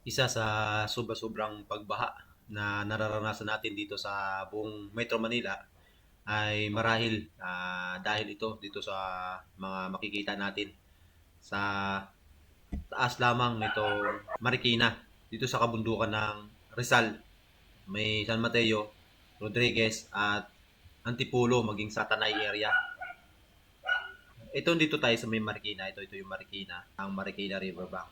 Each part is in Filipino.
Isa sa sobrang pagbaha na nararanasan natin dito sa buong Metro Manila ay marahil dahil ito dito sa mga makikita natin sa taas lamang nito Marikina dito sa kabundukan ng Rizal. May San Mateo, Rodriguez at Antipolo maging sa Tanay area. Ito dito tayo sa may Marikina. Ito yung Marikina, ang Marikina Riverbank.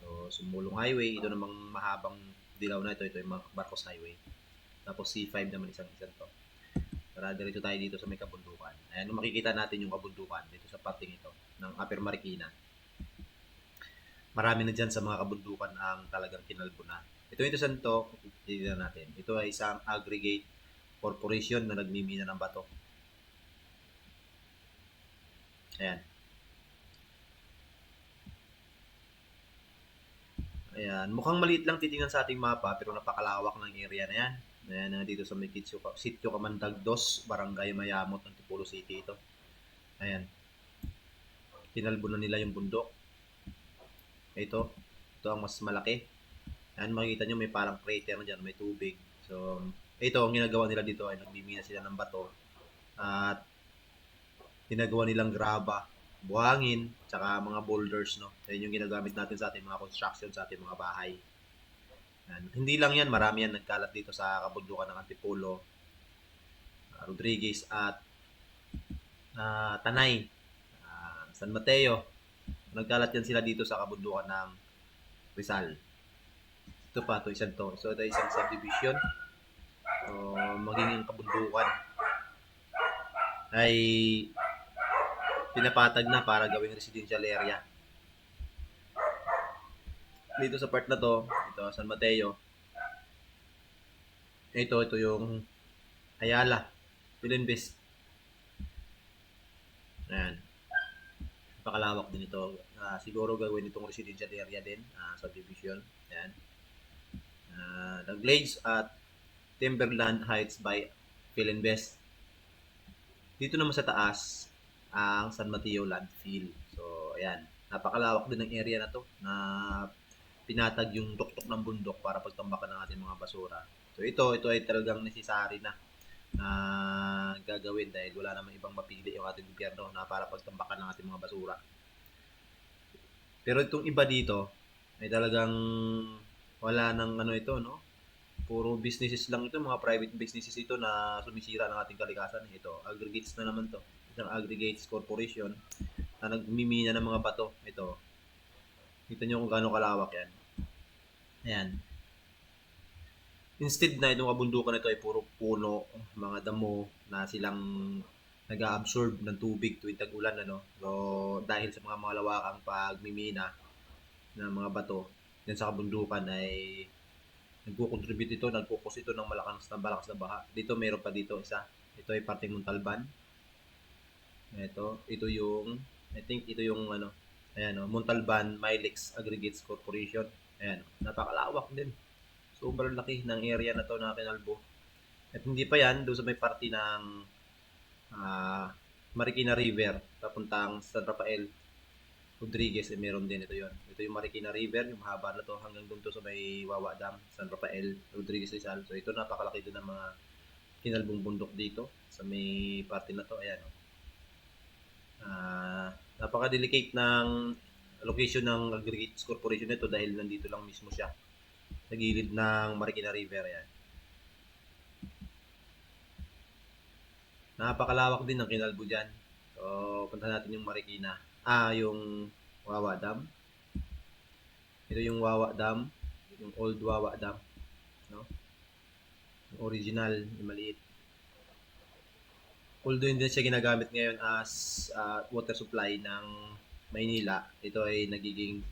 So, Sumulong Highway, ito namang mahabang dilaw na ito yung Marcos Highway. Tapos C5 naman isang to. Tara, diretso tayo dito sa may kabundukan. Ayan, makikita natin yung kabundukan dito sa parting ito ng Upper Marikina. Marami na dyan sa mga kabundukan ang talagang kinalbo na. Ito saan to, titignan natin. Ito ay isang aggregate corporation na nagmimina ng bato. Ayan. Ayan. Mukhang maliit lang titingnan sa ating mapa pero napakalawak ng area na yan. Ayan, dito sa may Sitio Kamandag 2, Barangay Mayamot ng Tipolo City ito. Ayan. Kinalbo na nila yung bundok. Ito ang mas malaki. Ayan, makikita nyo may parang crater na dyan, may tubig. So, ito, ang ginagawa nila dito ay nagmimina sila ng bato. At ginagawa nilang graba, buhangin, tsaka mga boulders, no? Yan yung ginagamit natin sa ating mga construction, sa ating mga bahay. Yan. Hindi lang yan, marami yan nagkalat dito sa kabundukan ng Antipolo, Rodriguez at Tanay, San Mateo. Nagkalat yan sila dito sa kabundukan ng Rizal. Ito pa, ito isang to. So, ito isang subdivision. So, magiging kabundukan ay pinapatag na para gawing residential area. Dito sa part na to, ito San Mateo. Ito yung Ayala, Pilinbis. Ayan. Napakalawak din ito. Siguro gawin itong residential area din, subdivision. Ayan. The Glades at Timberland Heights by Pilinbis. Dito naman sa taas, ang San Mateo Landfill. So, ayan. Napakalawak din ng area na to na pinatag yung tuktok ng bundok para pagtambakan ng ating mga basura. So, ito ay talagang necessary na gagawin dahil wala namang ibang mapili yung ating gobyerno na para pagtambakan ng ating mga basura. Pero itong iba dito ay talagang wala nang ito, no? Puro businesses lang ito, mga private businesses ito na sumisira ng ating kalikasan. Ito, aggregates na naman to. Isang aggregates corporation na nagmimina ng mga bato. Ito, kita nyo kung gaano kalawak yan. Ayan. Instead na itong kabundukan nito ay puro puno, mga damo na silang nag-absorb ng tubig tuwing tag-ulan. So, dahil sa mga malawakang pagmimina ng mga bato yan sa kabundukan ay nagko-contribute ito, nagpo-cause ito ng malakas na baha. Dito meron pa dito isa. Ito ay parting Montalban. Ito yung I think ito yung ayan Montalban Milex Aggregates Corporation. Ayan, napakalawak din. Sobrang laki ng area na to na kinalbo. At hindi pa yan, doon sa may party ng Marikina River, papuntang San Rafael, Rodriguez, meron din ito yon. Ito yung Marikina River, yung mahaba na to hanggang doon to sa may Wawa Dam, San Rafael, Rodriguez Rizal. So ito napakalaki din ng mga kinalbong bundok dito sa may party na to. Ayan. Napaka-delicate ng location ng Aggregates Corporation nito dahil nandito lang mismo siya sa gilid ng Marikina River. Ayan. Napakalawak din ng kinalbo dyan. So, punta natin yung Marikina. Yung Wawa Dam. Ito yung Wawa Dam. Yung old Wawa Dam. No? Yung original, yung maliit. Although hindi siya ginagamit ngayon as water supply ng Maynila, ito ay nagiging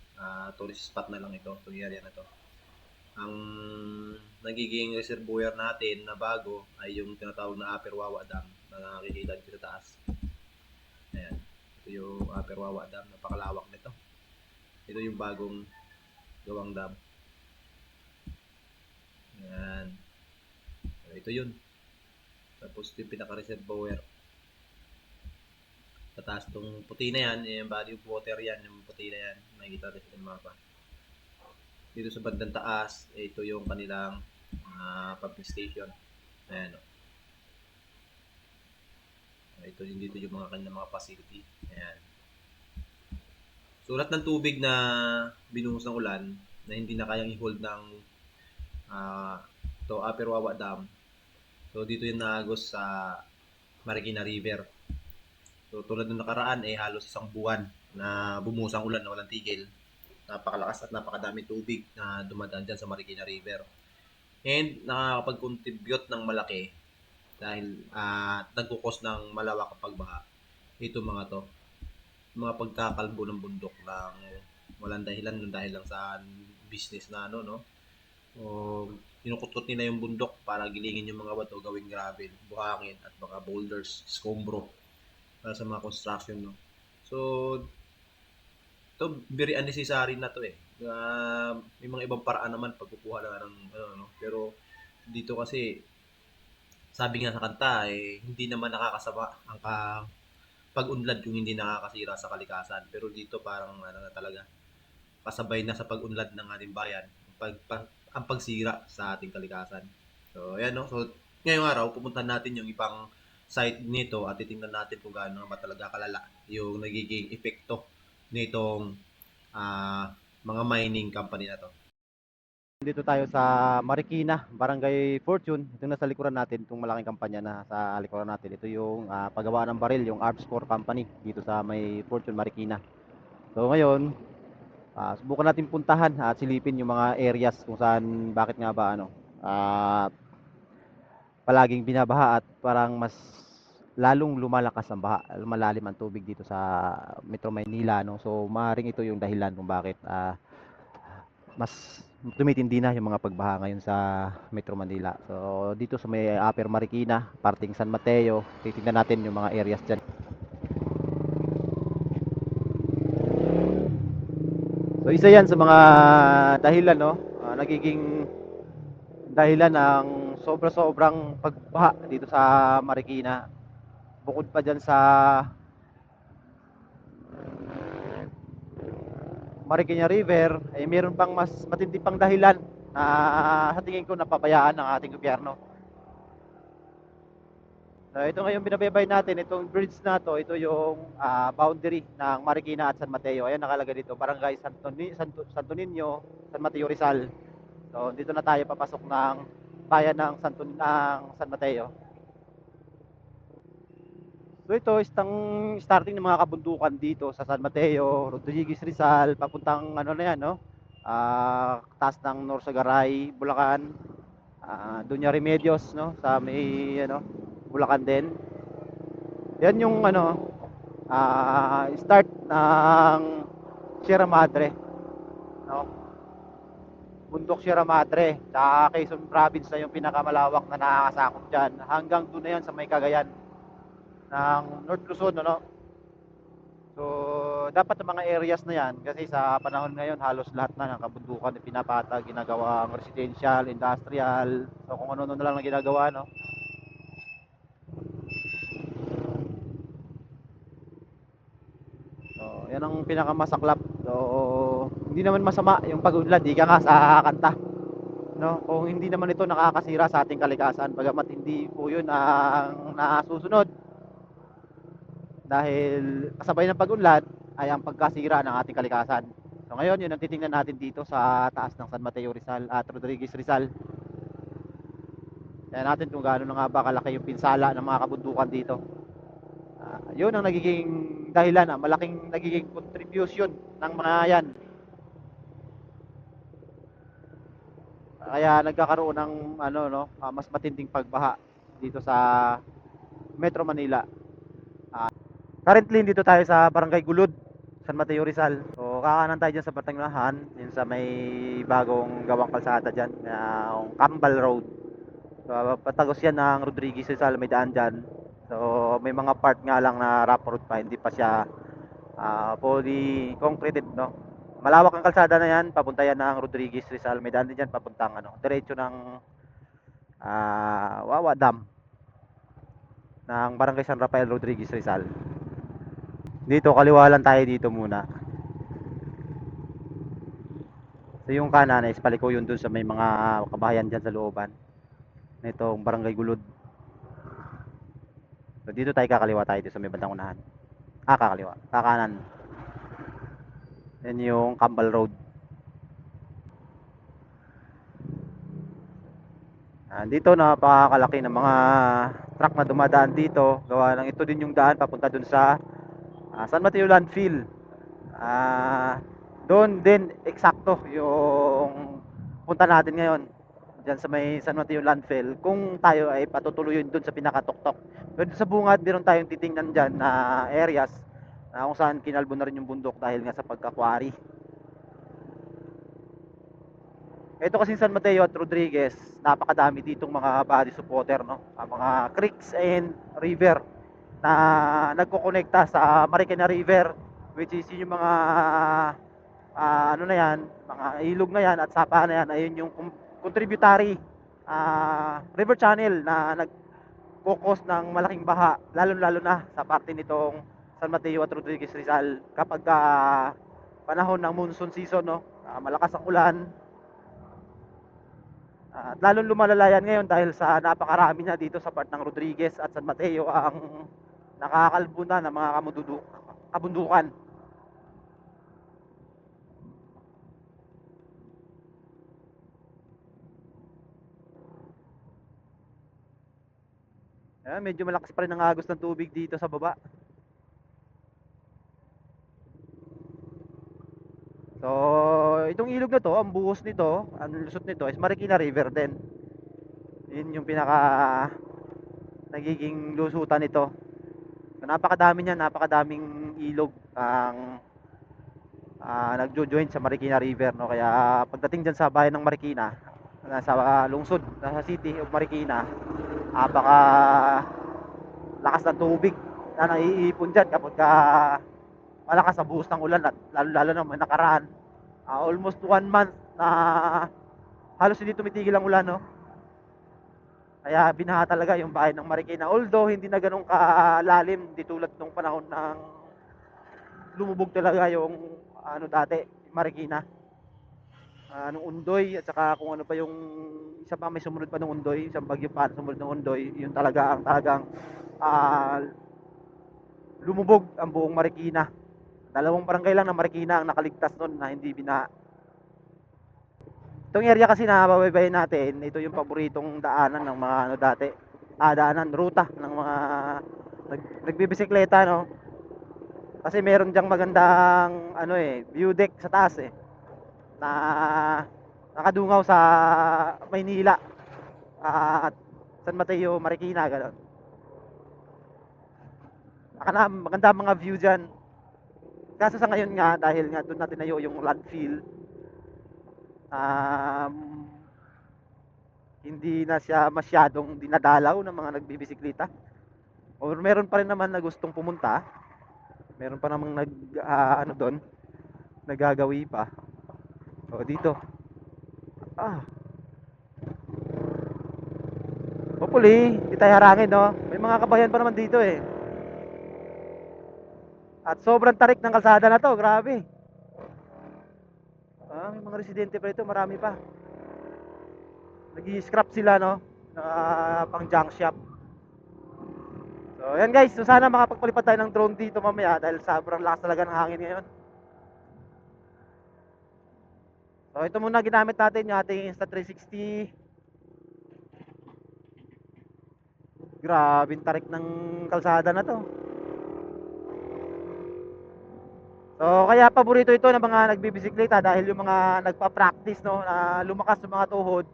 tourist spot na lang ito. Itong area na to. Ang nagiging reservoir natin na bago ay yung tinatawag na Upper Wawa Dam na nakikita dito sa taas. Ayan. Ito yung Upper Wawa Dam. Napakalawak nito. Ito yung bagong gawang dam. Ayan. Ito yun. Tapos ito yung pinaka-reservoir. Sa taas itong puti na yan, yung body of water yan, yung puti na yan. Nakikita rin sa mapa. Dito sa bandang taas, ito yung kanilang pumping station. Ayan, oh. Ito din dito yung mga kanilang mga facility. Ayan. Sulat ng tubig na binuhos ng ulan na hindi na kayang i-hold ng to Upper Wawa Dam. So dito yung naagos sa Marikina River. So tulad ng nakaraan halos isang buwan na bumuhos ang ulan na walang tigil. Napakalakas at napakadami tubig na dumadaan dyan sa Marikina River. And nakakapag-contribute ng malaki dahil nagkukos ng malawak ang pagbaha. Ito mga to, mga pagkakalbo ng bundok lang walang dahilan dahil lang sa business na no. O kinukutkot nila yung bundok para gilingin yung mga bato, gawing gravel, buhangin at mga boulders, skombro para sa mga construction no. So ito very unnecessary na to may mga ibang paraan naman pagkukuha na ng no. Pero dito kasi sabi nga sa kanta hindi naman nakakasama ang pag-unlad kung hindi nakakasira sa kalikasan. Pero dito parang na talaga kasabay na sa pag-unlad ng ating bayan ang pagsira sa ating kalikasan. So ayan no. So ngayong araw pupuntahan natin yung ibang site nito at titingnan natin kung gaano ba talaga kalala yung nagiging epekto nitong mga mining company na to. Dito tayo sa Marikina, Barangay Fortune. Ito nasa likuran natin, itong malaking kampanya na sa likuran natin. Ito yung paggawa ng baril, yung Arms Core Company dito sa may Fortune, Marikina. So ngayon, subukan natin puntahan at silipin yung mga areas kung saan, bakit nga ba palaging binabaha at parang mas lalong lumalakas ang baha, lumalalim ang tubig dito sa Metro Maynila, no? So maaaring ito yung dahilan kung bakit mas tumitindi na yung mga pagbaha ngayon sa Metro Manila. So dito sa may Upper Marikina, parting San Mateo, titingnan natin yung mga areas dyan. So isa yan sa mga dahilan, no? Nagiging dahilan ng sobra-sobrang pagbaha dito sa Marikina. Bukod pa dyan sa Marikina River, ay meron pang mas matindi pang dahilan na sa tingin ko napabayaan ng ating gobyerno. So ito ngayon binabaybay natin, itong bridge na to, ito yung boundary ng Marikina at San Mateo. Ayan nakalagay dito, Barangay Santo Niño, San Mateo Rizal. So dito na tayo papasok ng bayan ng San Mateo. So ito starting ng mga kabundukan dito sa San Mateo, Rodriguez Rizal, papuntang ano na yan, no? Taas ng Norsagaray, Bulacan, Dunya Remedios, no? Sa may Bulacan din. Yan yung start ng Sierra Madre, no? Bundok Sierra Madre sa Quezon Province na yung pinakamalawak na nakakasakop dyan. Hanggang doon na yan sa may Cagayan ng North Luzon, ano? So, dapat ang mga areas na yan, kasi sa panahon ngayon, halos lahat na ng kabundukan ay pinapatag, ginagawang residential, industrial, so kung ano na lang na ginagawa, no? So, yan ang pinakamasaklap. So, hindi naman masama yung pag-unlad, ika nga sa kanta, no? Kung hindi naman ito nakakasira sa ating kalikasan, bagamat hindi po yun ang nasusunod. Dahil kasabay ng pag-unlad ay ang pagkasira ng ating kalikasan. So ngayon, yun ang titingnan natin dito sa taas ng San Mateo Rizal at Rodriguez Rizal. Tingnan natin kung gaano na nga ba kalaki yung pinsala ng mga kabundukan dito. Yun ang nagiging dahilan, malaking nagiging contribution ng mga yan. Kaya nagkakaroon ng mas matinding pagbaha dito sa Metro Manila. Currently dito tayo sa Barangay Gulod, San Mateo Rizal. So kakanan tayo dyan sa Batangahan, yun sa may bagong gawang kalsada dyan, yung Cambal Road. So patagos yan ng Rodriguez Rizal, may daan dyan. So may mga part nga lang na rough road pa, hindi pa siya fully concreted, no? Malawak ang kalsada na yan, papunta yan ng Rodriguez Rizal, may daan din dyan papuntang diretso ng Wawa Dam ng Barangay San Rafael Rodriguez Rizal. Dito kaliwa lang tayo dito muna. So Ito yung kanan is paliko yun dun sa may mga kabahayan dyan sa looban nitong Barangay Gulod. So dito tayo kakaliwa tayo dito sa may bandang unahan. Kakaliwa, kakanan. Yan yung Kambal Road. Dito napakalaki ng mga truck na dumadaan dito. Gawa ng ito din yung daan papunta dun sa San Mateo Landfill. Doon din eksakto yung punta natin ngayon. Diyan sa may San Mateo Landfill. Kung tayo ay patutuloyin dun sa pinakatuktok. Pero sa bungad, meron tayong titingnan dyan na areas na kung saan kinalbo na rin yung bundok dahil nga sa pagka-quarry. Ito kasi San Mateo at Rodriguez, napakadami ditong mga body supporter, no? Mga creeks and river na nagkokonekta sa Marikina River, which is yung mga ano na yan, mga ilog na yan at sapa na yan, ayun yung contributory river channel na nagkukos ng malaking baha, lalo-lalo na sa parte nitong San Mateo at Rodriguez Rizal kapag panahon ng monsoon season, no? Malakas ang ulan. At lalong lumalala yan ngayon dahil sa napakarami na dito sa part ng Rodriguez at San Mateo ang nakakalbo na ng mga kabundukan. Medyo malakas pa rin ang agos ng tubig dito sa baba. So, itong ilog na to, ang buhos nito, ang lusot nito is Marikina River din. Yun yung pinaka nagiging lusutan nito. So, napakadami niyan, napakadaming ilog ang nagjo-join sa Marikina River, no? Kaya pagdating diyan sa bayan ng Marikina, nasa lungsod, nasa city of Marikina, baka lakas ng tubig na naiipon dyan kapag malakas ang buhos ng ulan at lalo-lalo na may nakaraan. Almost 1 month na halos hindi tumitigil ang ulan, no? Kaya binaha talaga yung bayan ng Marikina. Although hindi na ganun kalalim, hindi tulad nung panahon ng lumubog talaga yung ano dati, Marikina. Nung Undoy at saka kung ano pa yung isa pa may sumunod pa ng Undoy, isang bagyo pa sumunod ng Undoy, yun talaga ang talagang lumubog ang buong Marikina. 2 barangay lang ng Marikina ang nakaligtas nun na hindi bina. Itong area kasi na babaybayin natin, ito yung paboritong daanan ng mga ano dati. Daanan, ruta ng mga nagbibisikleta, no? Kasi meron diyang magandang ano view deck sa taas na nakadungaw sa Maynila at San Mateo, Marikina, gano'n. Maganda mga view dyan. Kaso sa ngayon nga, dahil nga doon natin nayo yung landfill, hindi na siya masyadong dinadalaw ng mga nagbibisikleta. Or meron pa rin naman na gustong pumunta. Meron pa namang ano doon, nagagawi pa. O dito. Hopefully, di tayo harangin, no? May mga kabayan pa naman dito At sobrang tarik ng kalsada na to, grabe. May mga residente pa ito, marami pa. Nag-i-scrap sila, no? Pang junk shop. So, yan guys. So, sana makapagpalipad tayo ng drone dito mamaya dahil sobrang lakas talaga ng hangin ngayon. So, ito muna ginamit natin yung ating Insta360. Grabe tarik ng kalsada na to. So, kaya paborito ito ng mga nagbibisikleta dahil yung mga nagpa-practice, no, na lumakas ng mga tuhod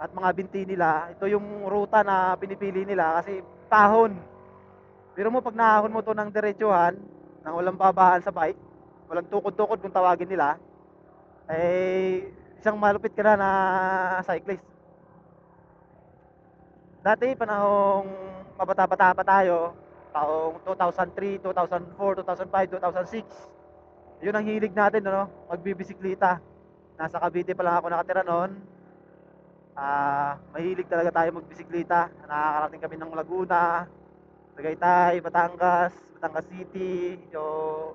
at mga binti nila, ito yung ruta na pinipili nila kasi pahon. Pero mo pag nahon mo to ng diretsuhan, nang walang babaan sa bike, walang tukod-tukod kung tawagin nila, isang malupit ka na cyclist. Dati panahong mabata-bata pa tayo, taong 2003, 2004, 2005, 2006, yun ang hilig natin, no? Magbibisikleta. Nasa Cavite pa lang ako nakatira noon. Mahilig talaga tayo magbisikleta. Nakakarating kami ng Laguna, Tagaytay, Batangas City. So,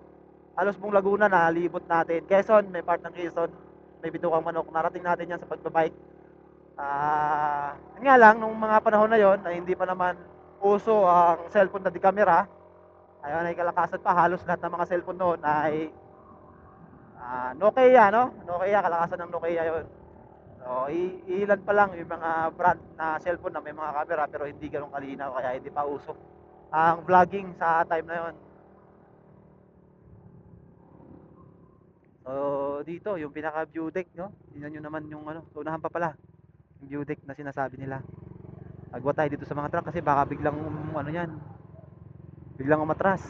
halos buong Laguna na libot natin. Quezon, may part ng Quezon. may bitukang manok. Narating natin yan sa pagbabike. Nga lang, nung mga panahon na yon ay hindi pa naman uso ang cellphone na di camera. Ayun, ay kalakasan pa. Halos lahat ng mga cellphone noon ay Nokia, no? Nokia, kalakasan ng Nokia yon. So, ilan pa lang yung mga brand na cellphone na may mga camera pero hindi ganun kalinaw kaya hindi pa uso ang vlogging sa time na yon. So, dito yung pinaka view deck, no? Tingnan nyo naman yung ano, unahan pa pala yung view deck na sinasabi nila. Agwa tayo dito sa mga truck kasi baka biglang ano yan, biglang umatras.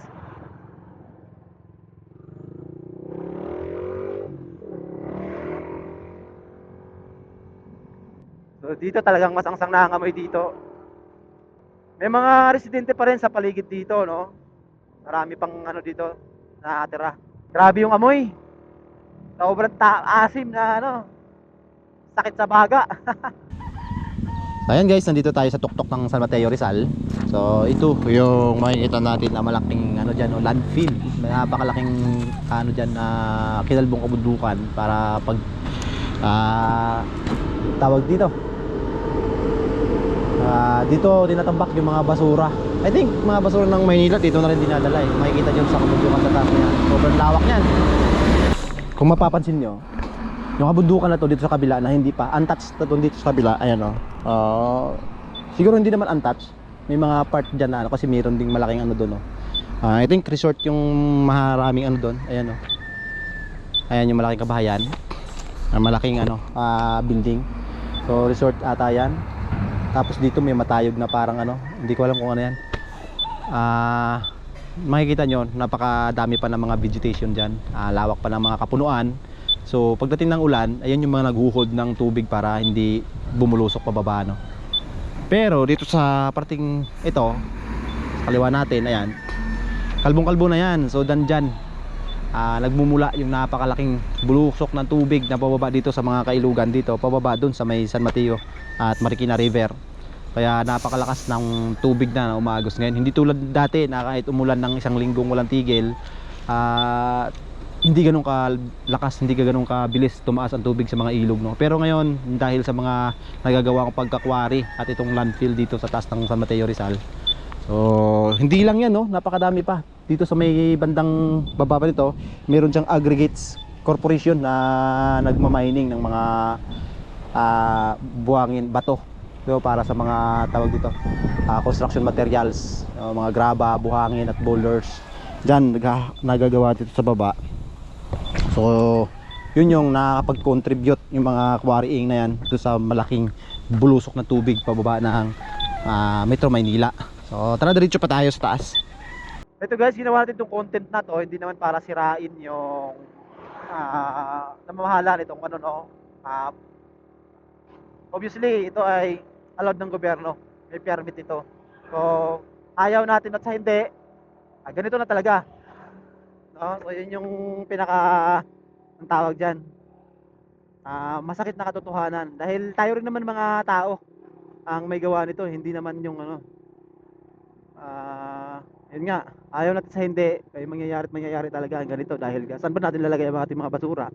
So, dito talagang masangsang nangangamoy dito. May mga residente pa rin sa paligid dito, no? Marami pang ano dito nakatira. Grabe yung amoy. Sobrang asim na ano, sakit sa baga. Ayan guys, nandito tayo sa tuktok ng San Mateo Rizal. So ito yung makikita natin na malaking ano dyan, no, landfill. May napakalaking ano dyan na kinalbong kabundukan para pag tawag dito. Dito tinatambak yung mga basura. I think mga basura ng Maynila dito na rin dinadala eh. Makikita nyo sa kabundukan sa taas niyan. Sobrang lawak niyan. Kung mapapansin nyo, yung kabundukan na to dito sa kabila na hindi pa untouched na to dito sa kabila, ayan o. Siguro hindi naman untouched. May mga part dyan na ano, kasi mayroon ding malaking ano doon. I think resort yung maraming ano doon. Ayan o. Ayan yung malaking kabahayan. Malaking ano, building. So resort ata yan. Tapos dito may matayog na parang ano, hindi ko alam kung ano yan. Makikita nyo, napakadami pa ng mga vegetation dyan. Lawak pa ng mga kapunuan. So pagdating ng ulan, ayan yung mga naghuhold ng tubig para hindi bumulusok pababa, no? Pero dito sa parting ito, sa kaliwa natin, ayan, kalbong-kalbo na yan. So dandyan, nagmumula yung napakalaking bulusok ng tubig na pababa dito sa mga kailugan dito, pababa dun sa may San Mateo at Marikina River. Kaya napakalakas ng tubig na umaagos ngayon. Hindi tulad dati na kahit umulan ng isang linggong walang tigil, hindi ganun kalakas, hindi ganun kabilis tumaas ang tubig sa mga ilog, no? Pero ngayon, dahil sa mga nagagawa kong pagkakwari at itong landfill dito sa taas ng San Mateo Rizal, so hindi lang yan, no? Napakadami pa. Dito sa may bandang baba nito, meron siyang aggregates corporation na nagmamining ng mga buhangin, bato. So, para sa mga tawag dito, construction materials, mga graba, buhangin at boulders. Diyan nagagawa dito sa baba. So, yun yung nakakapag-contribute yung mga quarrying na yan dito sa malaking bulusok na tubig pababa ng Metro Maynila. So, tara diretso pa tayo sa taas. Ito guys, ginawa natin itong content na to, hindi naman para sirain yung namamahala nitong ano, no. Obviously, ito ay allowed ng gobyerno. May permit ito. So, ayaw natin at sa hindi, ganito na talaga. No? So, yun yung pinaka ang tawag dyan. Masakit na katotohanan. Dahil tayo rin naman mga tao ang may gawa nito. Hindi naman yung ano. Yun nga, ayaw natin sa hindi. Ay mangyayari talaga ang ganito. Dahil saan ba natin lalagay ang ating mga basura?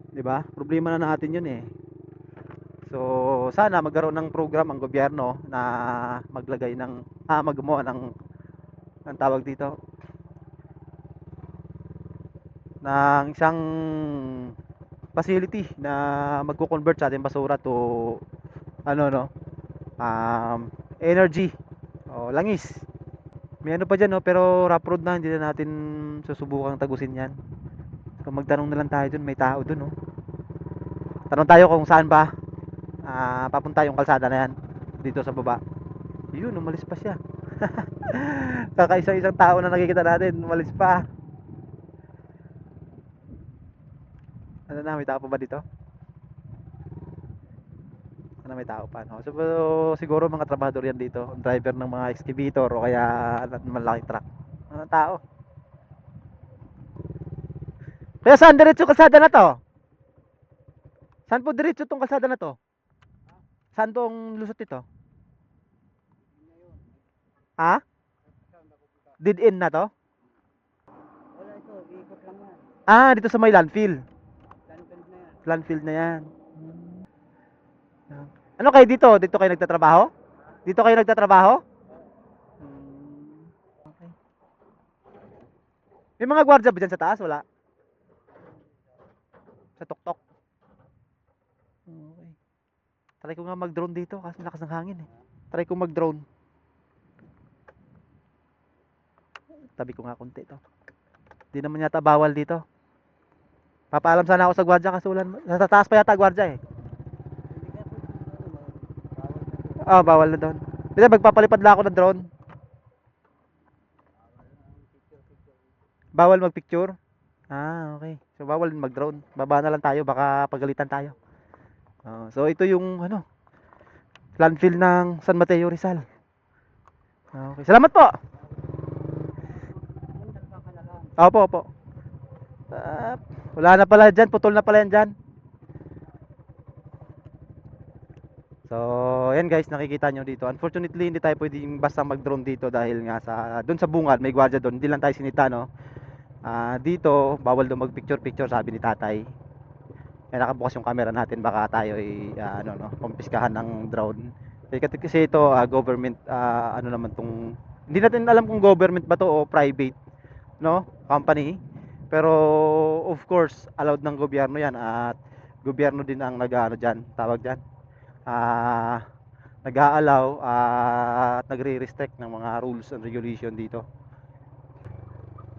Diba? Problema na natin yun eh. So, sana magkaroon ng program ang gobyerno na maglagay ng maggumawa ng tawag dito ng isang facility na magko-convert sa ating basura to ano, no, energy o langis. May ano pa dyan, no, pero rough road na, hindi na natin susubukang tagusin yan. So, magtanong na lang tayo dun, may tao dun, no. Tanong tayo kung saan ba papunta yung kalsada na yan dito sa baba. Yun, umalis pa siya. Kakaisa-isang tao na nakikita natin, umalis pa. Ano na, may tao pa ba dito? Ano, may tao pa, no? So, siguro mga trabahador yan dito, driver ng mga excavator o kaya malaking truck. Ano, tao? Kaya saan diretso kalsada na to? Saan po diretso tong kalsada na to? Saan tong lusot ito? Ha? Dead end na to? Wala ito, ikot lang yan. Dito sa may landfill. Landfill na yan. Landfill na yan. Ano kayo dito? Dito kayo nagtatrabaho? Dito kayo nagtatrabaho? Okay. May mga gwardiya ba dyan sa taas? Wala? Sa tuktok? Okay. Try ko nga mag-drone dito kasi lakas ng hangin eh. Try ko mag-drone. Tabi ko nga konti to. Di naman yata bawal dito. Papaalam sana ako sa gwardiya kasi wala. Nasa taas pa yata gwardiya eh. Ah, bawal na doon. Hindi, magpapalipad lang ako ng drone. Bawal mag-picture? Ah, okay. So, bawal mag-drone. Baba na lang tayo, baka pagalitan tayo. So, ito yung, landfill ng San Mateo, Rizal. Okay. Salamat po! Opo, opo. Ah, wala na pala dyan, putol na pala yan dyan. So, yan guys, nakikita nyo dito. Unfortunately, hindi tayo pwedeng basta mag-drone dito dahil nga doon sa bungad, may gwardiya doon. Hindi lang tayo sinita, no? Dito, bawal daw mag-picture-picture, sabi ni tatay. Kaya nakabukas yung camera natin, baka tayo ay, kumpiskahan ng drone. Kasi ito, government, ano naman tong, hindi natin alam kung government ba to o private, no? Company. Pero, of course, allowed ng gobyerno yan at gobyerno din ang dyan, tawag dyan. Nag-a-allow at nagre-restrict ng mga rules and regulation dito.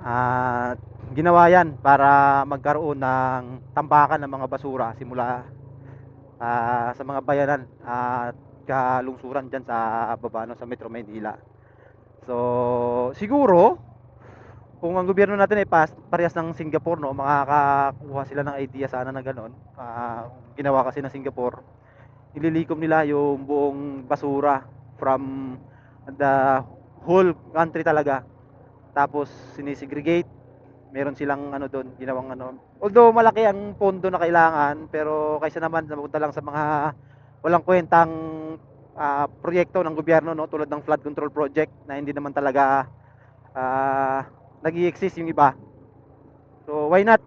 At ginawa yan para magkaroon ng tambakan ng mga basura simula sa mga bayanan at kalungsuran dyan sa baba, no, sa Metro Manila. So siguro kung ang gobyerno natin ay parehas ng Singapore, no, makakakuha sila ng idea sana na gano'n. Ginawa kasi ng Singapore, nililikom nila yung buong basura from the whole country talaga. Tapos sinisegregate. Meron silang doon, ginawang Although malaki ang pondo na kailangan, pero kaysa naman napunta lang sa mga walang kwentang proyekto ng gobyerno, no, tulad ng flood control project na hindi naman talaga nag-i-exist yung iba. So why not?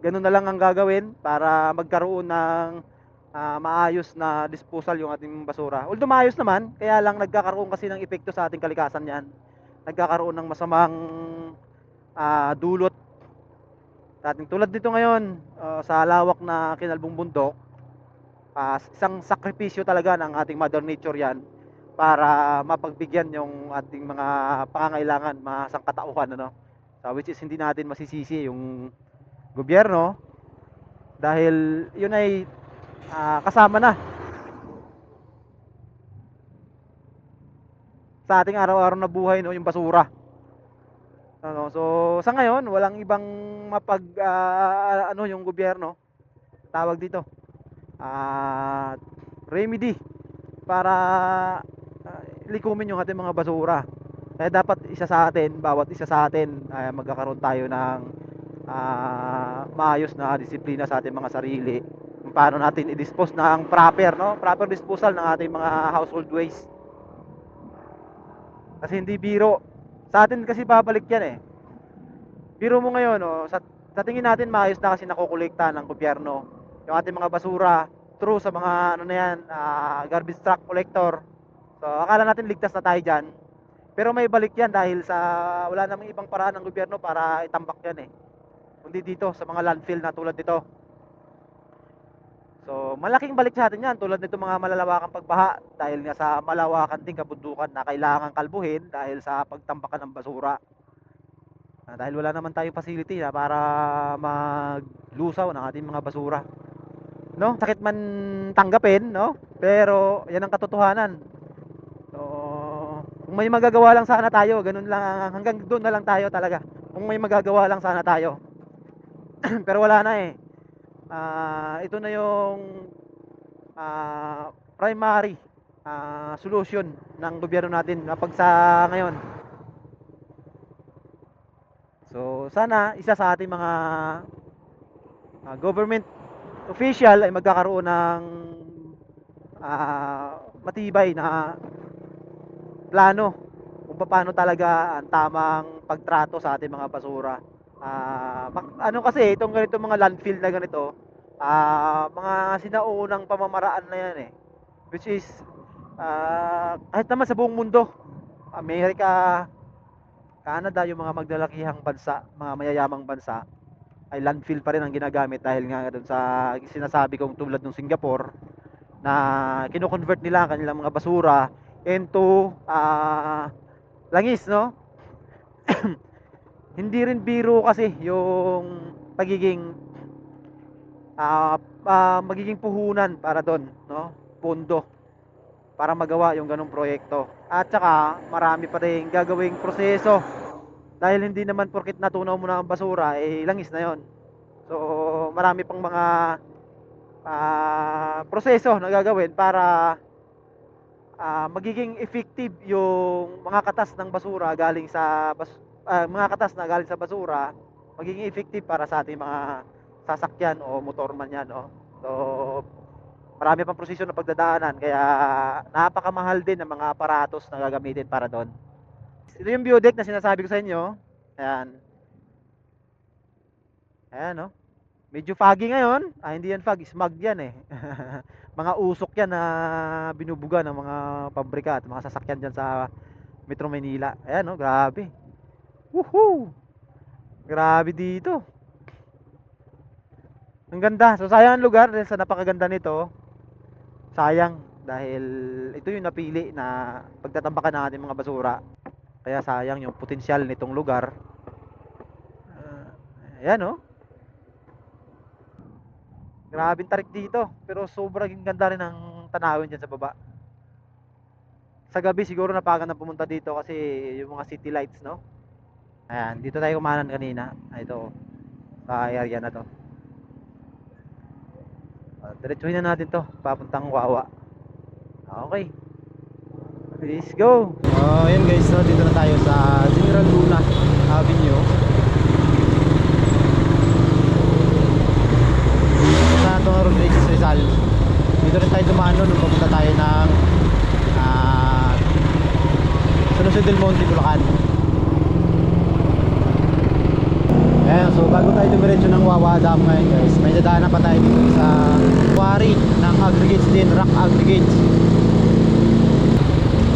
Ganun na lang ang gagawin para magkaroon ng maayos na disposal yung ating basura. Although maayos naman, kaya lang nagkakaroon kasi ng epekto sa ating kalikasan yan. Nagkakaroon ng masamang dulot sa ating, tulad dito ngayon, sa lawak na kinalbong bundok. Isang sakripisyo talaga ng ating mother nature yan para mapagbigyan yung ating mga pangangailangan, mga sangkatauhan, which is hindi natin masisisi yung gobyerno dahil yun ay kasama na sa ating araw-araw na buhay, no, yung basura. So sa ngayon walang ibang yung gobyerno tawag dito remedy para likumin yung ating mga basura. Kaya dapat bawat isa sa atin ay magkakaroon tayo ng maayos na disiplina sa ating mga sarili kung paano natin i-dispose ng proper disposal ng ating mga household waste. Kasi hindi biro. Sa atin kasi babalik yan eh. Biro mo ngayon, sa tingin natin maayos na kasi nakukolekta ng gobyerno yung ating mga basura through sa mga garbage truck collector. So akala natin ligtas na tayo dyan. Pero may balik yan dahil wala namang ibang paraan ng gobyerno para itambak yan eh. Kundi dito sa mga landfill na tulad nito. So malaking balik sa atin yan, tulad nito mga malalawakang pagbaha dahil nga sa malawakan ding kabundukan na kailangan kalbuhin dahil sa pagtambakan ng basura. Dahil wala naman tayong facility para maglusaw ng ating mga basura. No? Sakit man tanggapin, no? Pero yan ang katotohanan. So, kung may magagawa lang sana tayo, ganun lang, hanggang doon na lang tayo talaga. Kung may magagawa lang sana tayo. Pero wala na eh. Ito na yung primary solution ng gobyerno natin sa ngayon. So sana isa sa ating mga government official ay magkakaroon ng matibay na plano kung paano talaga ang tamang pagtrato sa ating mga basura. Kasi itong ganito mga landfill na ganito, mga sinaunang pamamaraan na yan eh. Which is, kahit naman sa buong mundo, Amerika, Canada, yung mga maglalakihang bansa, mga mayayamang bansa, ay landfill pa rin ang ginagamit dahil nga doon sa sinasabi kong tulad ng Singapore na kino-convert nila ang kanilang mga basura into langis, no? Hindi rin biro kasi yung pagiging magiging puhunan para doon, no? Pondo para magawa yung ganong proyekto. At saka marami pa rin gagawing proseso dahil hindi naman porkit natunaw mo na ang basura eh langis na yon. So marami pang mga proseso na gagawin para magiging effective yung mga katas ng basura galing sa mga katas na galing sa basura magiging effective para sa ating mga sasakyan o motor man yan, no? So marami pang proseso na pagdadaanan kaya napakamahal din ng mga aparatos na gagamitin para doon. Ito yung view deck na sinasabi ko sa inyo. Ayan. Ayan, no? Medyo foggy ngayon. Hindi yan fog, smog yan eh. Mga usok yan na binubuga ng mga pabrika at mga sasakyan dyan sa Metro Manila. Ayan, no? Grabe. Woohoo! Grabe dito. Ang ganda. So sayang ang lugar dahil sa napakaganda nito. Sayang dahil ito yung napili na pagtatambakan ng ating mga basura. Kaya sayang yung potensyal nitong lugar. Ayan, no? Grabing tarik dito, pero sobrang ganda rin ng tanawin dyan sa baba. Sa gabi siguro napagan na pumunta dito kasi yung mga city lights, no? Ayan, dito tayo kumanan kanina. Ito, sa area na to. Diretsuhin na natin to, papuntang Wawa. Okay, let's go! Ayan guys, no? Dito na tayo sa General Luna Avenue. Sa itong Rodriguez Rizal. Dito rin tayo dumaan nung papunta tayo ng San Jose del Monte, Bulacan. Ayan, so bago tayo dumiretso ng Wawa Dam ngayon guys, may dadaanan pa tayo dito sa quarry ng aggregates din, rock aggregates.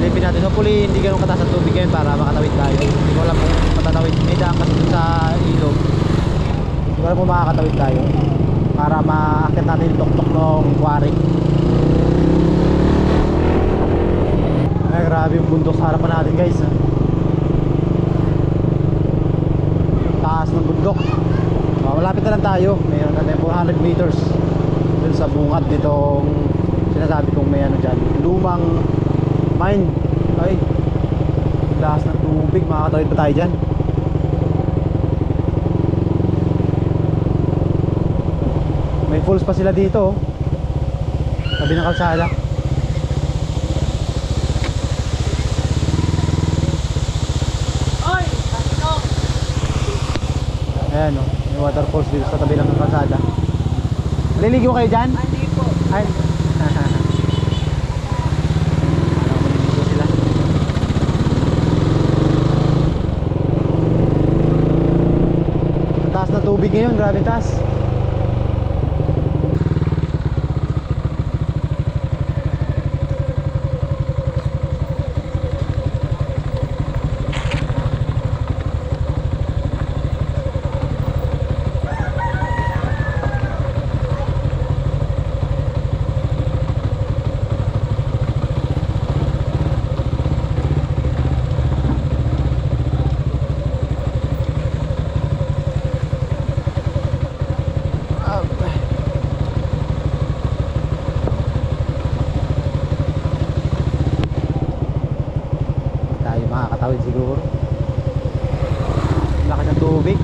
Silipin natin, hopefully hindi ganun kataas ang tubig ngayon para makatawid tayo. Hindi ko alam kung matatawid, may daan kasi sa ilog. Hindi ko alam kung makakatawid tayo para maakit natin yung tuktok ng quarry. Ay, grabe yung bundok sa harapan natin guys, ha? Taas ng bundok. Malapit na lang tayo. Mayroon na tayo 400 meters dun sa bungad nitong sinasabi kong may ano dyan, lumang mine. Ay, lakas ng tubig, makakatawid pa tayo dyan. May falls pa sila dito, sabi ng kalsada. Ayan, no? May waterfalls dito sa tabi ng kalsada. Maliligo kayo dyan? Hindi po. Ay. Maliligo sila. Ang taas na tubig ngayon, grabe taas. Makakatawid siguro. Lakas ng tubig.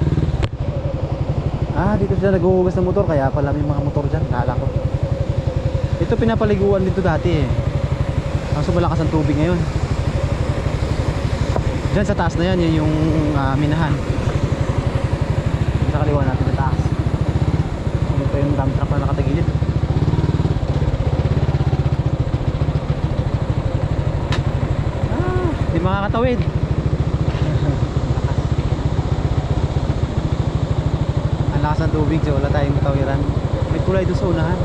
Dito sila naghuhugas ng motor, kaya pala may mga motor dyan, kala ko. Ito pinapaliguan dito dati eh. Kaso malakas ang tubig ngayon. Dyan sa taas na yan, yun yung minahan. Sa kaliwa natin na taas. Ito yung dump truck na nakatagilid. Hindi makakatawid. Ang lakas ng tubig, so wala tayong tawiran. May tulay doon sa unahan.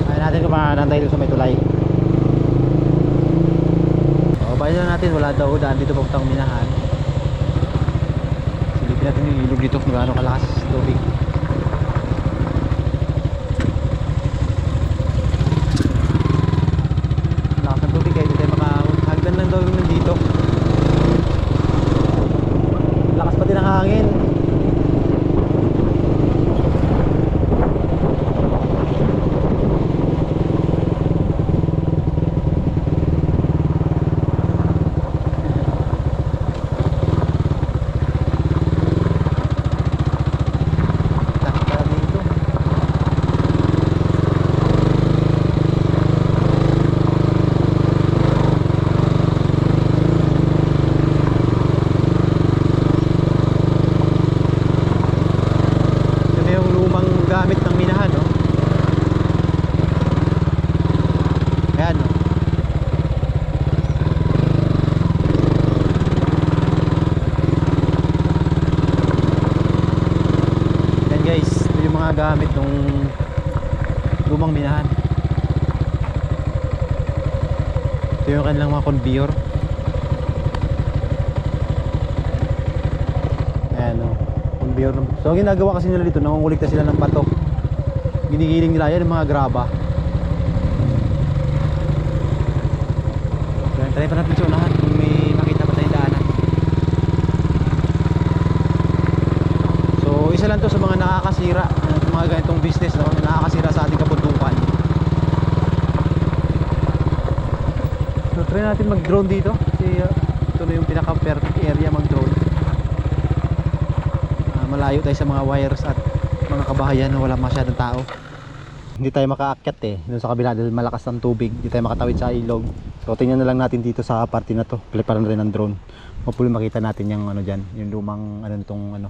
Ayaw natin kung maanantay doon sa may tulay. Bayan lang natin, wala daw daan dito papuntang minahan. Silipin natin yung ilog dito kung gaano kalakas tubig. Lakas ng tubig kaya hindi tayo makahagdan lang daw yung nandito. Lakas pati ng hangin. Gamit ng minahan, no? Ayan, no? Ayan guys, ito yung mga gamit ng lumang minahan. Ito yung kanilang mga conveyor. Ayan, no? Conveyor. So ang ginagawa kasi nila dito, nangungulikta sila ng bato. Ginigiling nila yan, yung mga graba. Ayan, try pa natin sa unahan kung may makita pa tayong daanan. So isa lang to sa mga nakakasira, mga ganitong business, no? Nakakasira sa ating kabundukan. So try natin mag drone dito kasi ito na yung pinaka perfect area mag drone. Malayo tayo sa mga wires at mga kabahayan na wala masyadong tao. Hindi tayo makaakyat doon sa kabila dahil malakas ang tubig. Hindi tayo makatawid sa ilog. So tingnan na lang natin dito sa parte na to. Kliparan na rin ng drone. Hopefully makita natin yung ano dyan, yung lumang ano nitong ano.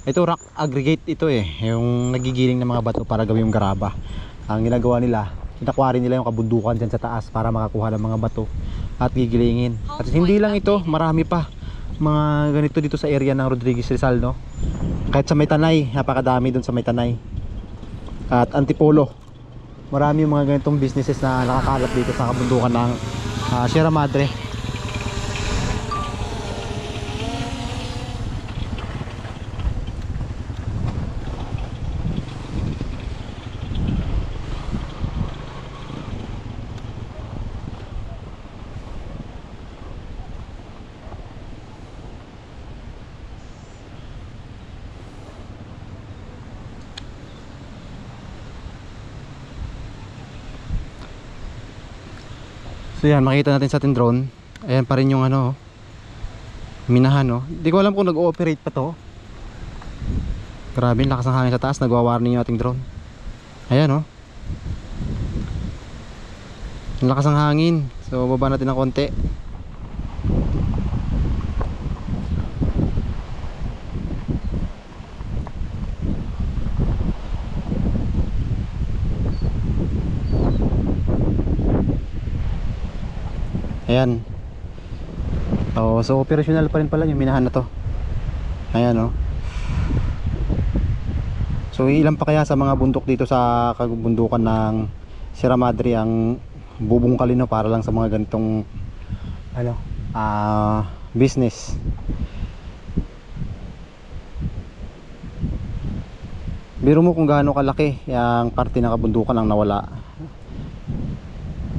Ito rock aggregate ito yung nagigiling ng mga bato para gawing yung garaba. Ang ginagawa nila, kinakwari nila yung kabundukan dyan sa taas para makakuha ng mga bato at gigilingin. At hindi lang ito, marami pa mga ganito dito sa area ng Rodriguez Rizal, no? Kahit sa Maytanay, napakadami dun sa Maytanay at Antipolo. Marami yung mga ganitong businesses na nakakalat dito sa kabundukan ng Sierra Madre. So yan, makita natin sa ating drone. Ayan pa rin yung ano, minahan, no. Hindi ko alam kung nag-ooperate pa to. Grabe, lakas ng hangin sa taas, nagwa-warning yung ating drone. Ayan, no. Ang lakas ng hangin. So baba natin ng konti. Ayan. Oh, so operational pa rin pala yung minahan na to. Ayan, oh. So ilan pa kaya sa mga bundok dito sa kabundukan ng Sierra Madre ang bubungkalin, no, para lang sa mga ganitong ano, business. Biro mo kung gaano kalaki yung parte ng kabundukan ang nawala.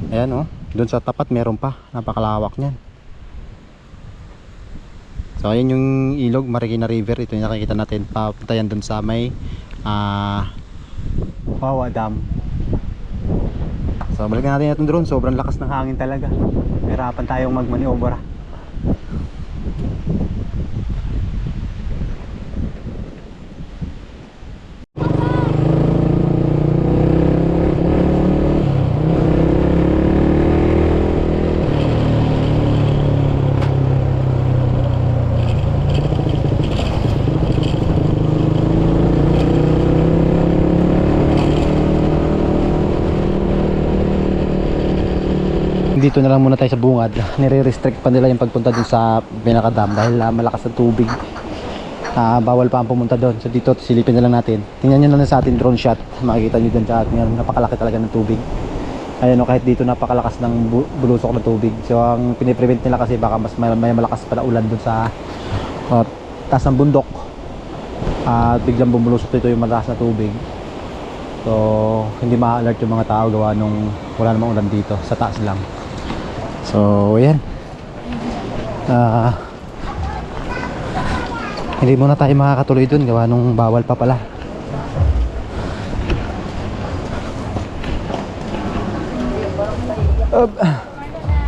Ayan, oh. Doon sa tapat meron pa, napakalawak niyan. So ayan yung ilog, Marikina River. Ito yung nakikita natin, papunta yan doon sa may Wawa Dam. So balikan natin itong drone, sobrang lakas ng hangin talaga. Hirapan tayong magmaniobra. Dito na lang muna tayo sa bungad. Nire-restrict pa nila yung pagpunta dun sa pinakadam dahil malakas ang tubig. Bawal pa ang pumunta doon. So dito silipin na lang natin. Tingnan nyo na lang sa ating drone shot. Makikita nyo dyan sa ating napakalaki talaga ng tubig. Ayun o, kahit dito napakalakas ng bulusok ng tubig. So ang piniprevent nila kasi baka mas may malakas pa na ulan doon sa taas ng bundok. At biglang bumulusok dito yung malakas na tubig. So hindi ma-alert yung mga tao gawa nung wala namang ulan dito. Sa taas lang. So ayan. Hindi muna tayo makakatuloy doon gawa nung bawal pa pala.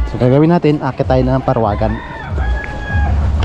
So gagawin natin, akit tayo ng Parawagan.